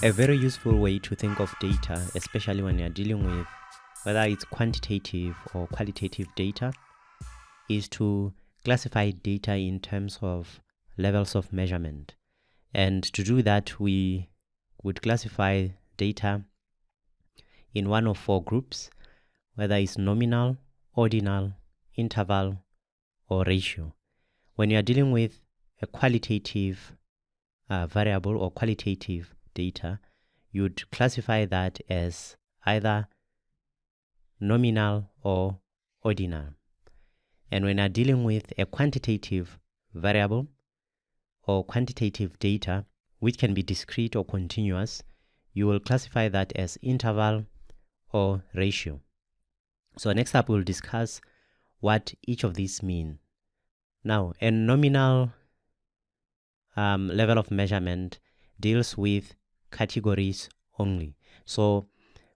A very useful way to think of data, especially when you're dealing with whether it's quantitative or qualitative data, is to classify data in terms of levels of measurement. And to do that, we would classify data in one of four groups, whether it's nominal, ordinal, interval, or ratio. When you are dealing with a qualitative variable or qualitative data, you'd classify that as either nominal or ordinal. And when you're dealing with a quantitative variable or quantitative data, which can be discrete or continuous, you will classify that as interval or ratio. So next up, we'll discuss what each of these mean. Now, a nominal level of measurement deals with categories only. So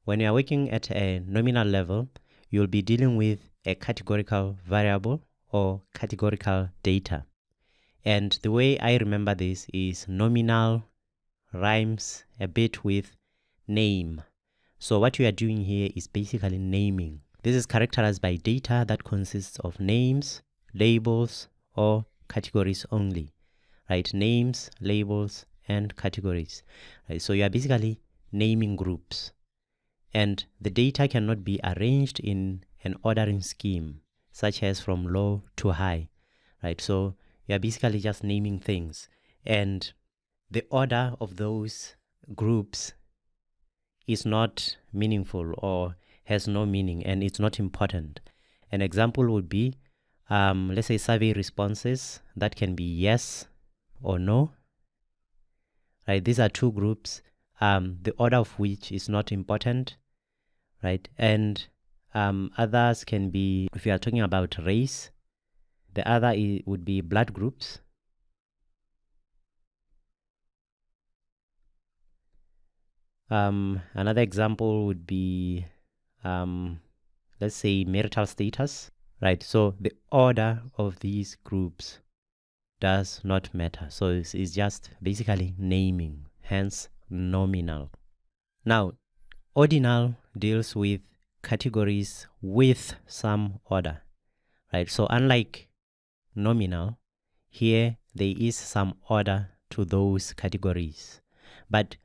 when you're working at a nominal level, you'll be dealing with a categorical variable or categorical data. And the way I remember this is nominal rhymes a bit with name. So what we are doing here is basically naming. This is characterized by data that consists of names, labels, or categories only, right? Names, labels, and categories. Right? So you are basically naming groups. And the data cannot be arranged in an ordering scheme, such as from low to high, right? So you are basically just naming things. And the order of those groups is not meaningful or has no meaning, and it's not important. An example would be, let's say survey responses that can be yes or no, right? These are two groups, the order of which is not important, right? And others can be, if you are talking about race, the other would be blood groups. Another example would be, let's say marital status, right? So the order of these groups does not matter. So it's just basically naming, hence nominal. Now, ordinal deals with categories with some order, right? So unlike nominal, here there is some order to those categories. But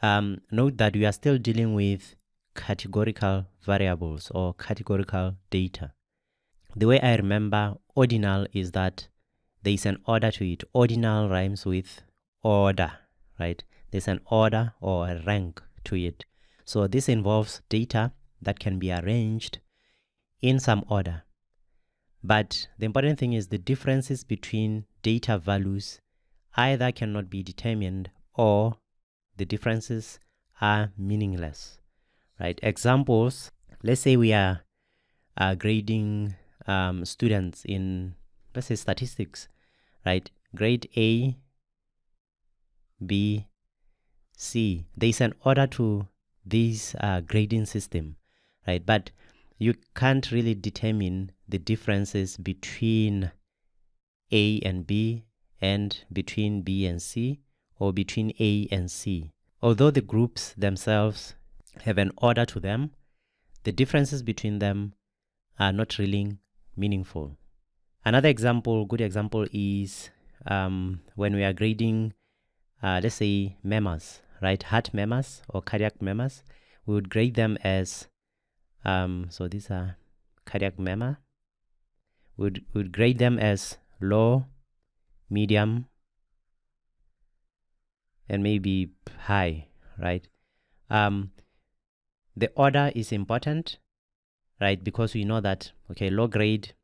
note that we are still dealing with categorical variables or categorical data. The way I remember ordinal is that there is an order to it. Ordinal rhymes with order, right? There's an order or a rank to it. So this involves data that can be arranged in some order. But the important thing is the differences between data values either cannot be determined or the differences are meaningless, right? Examples, let's say we are grading students in, let's say, statistics, right? Grade A, B, C. There is an order to this grading system, right? But you can't really determine the differences between A and B and between B and C or between A and C. Although the groups themselves have an order to them, the differences between them are not really meaningful. Another example, good example, is when we are grading, let's say, murmurs, right? Heart murmurs or cardiac murmurs. We would grade them as, so these are cardiac murmur. Would grade them as low, medium, and maybe high, right? The order is important, right? Because we know that, okay, low grade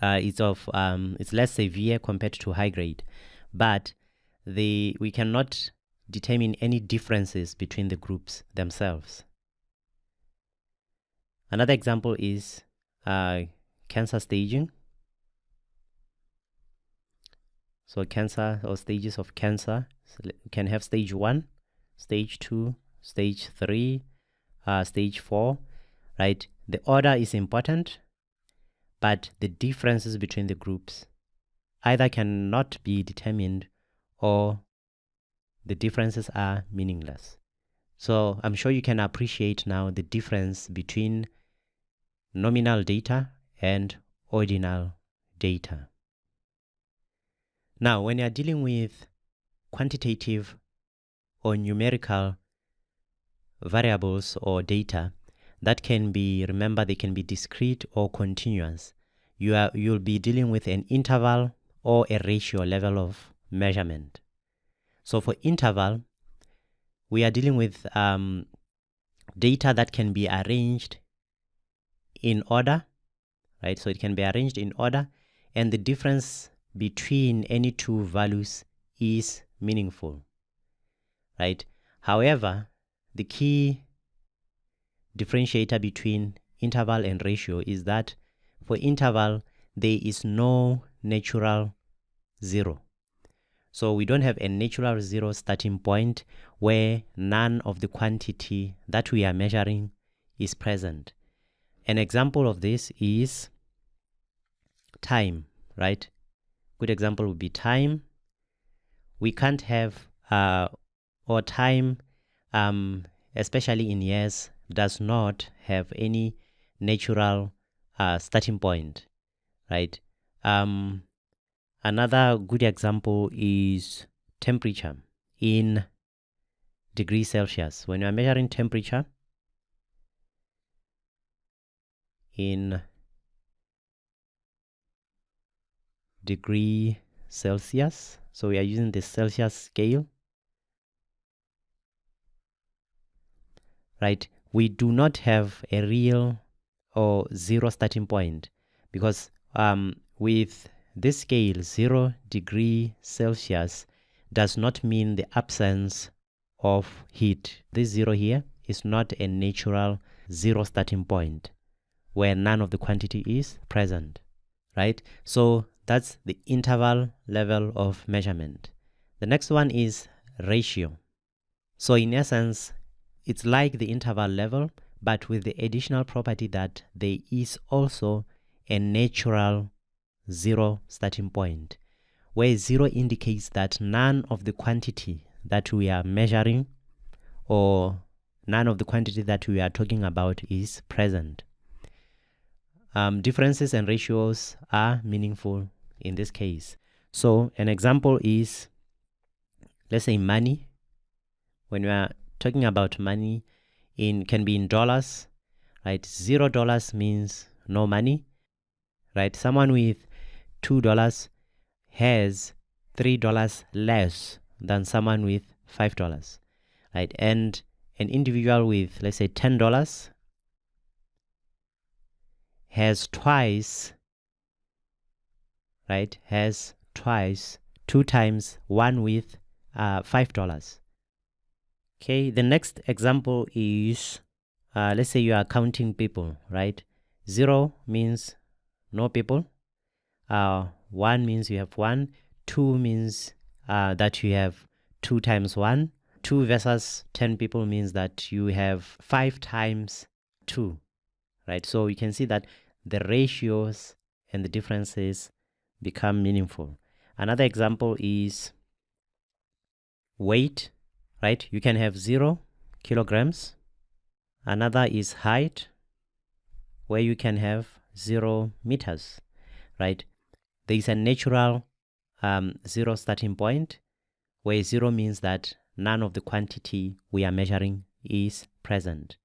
it's less severe compared to high grade, but we cannot determine any differences between the groups themselves. Another example is cancer staging. So cancer or stages of cancer, so you can have stage 1, stage 2, stage 3, stage 4, right? The order is important, but the differences between the groups either cannot be determined or the differences are meaningless. So I'm sure you can appreciate now the difference between nominal data and ordinal data. Now, when you're dealing with quantitative or numerical variables or data, that can be, remember, they can be discrete or continuous. You'll be dealing with an interval or a ratio level of measurement. So for interval, we are dealing with data that can be arranged in order, right? So it can be arranged in order, and the difference between any two values is meaningful, right? However, the key differentiator between interval and ratio is that for interval, there is no natural zero. So we don't have a natural zero starting point where none of the quantity that we are measuring is present. An example of this is time, right? Good example would be time. We can't have, or time, especially in years, does not have any natural starting point, right? Another good example is temperature in degrees Celsius. When you are measuring temperature in degree Celsius, so we are using the Celsius scale, right? We do not have a real or zero starting point, because with this scale, 0 degree Celsius does not mean the absence of heat. This 0 here is not a natural zero starting point where none of the quantity is present, right? So that's the interval level of measurement. The next one is ratio. So in essence, it's like the interval level, but with the additional property that there is also a natural zero starting point, where 0 indicates that none of the quantity that we are measuring or none of the quantity that we are talking about is present. Differences and ratios are meaningful in this case. So an example is, let's say money. When we are talking about money, can be in dollars, right? $0 means no money, right? Someone with $2 has $3 less than someone with $5, right? And an individual with, let's say, $10 has twice, right? Has twice, 2 times one with $5. Okay, the next example is, let's say you are counting people, right? 0 means no people. 1 means you have 1. 2 means that you have 2 times 1. 2 versus 10 people means that you have 5 times 2, right? So you can see that the ratios and the differences become meaningful. Another example is weight, right? You can have 0 kilograms. Another is height, where you can have 0 meters, right? There is a natural 0 starting point, where 0 means that none of the quantity we are measuring is present,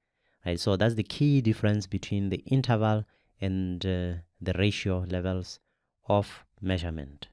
right? So that's the key difference between the interval and the ratio levels of measurement.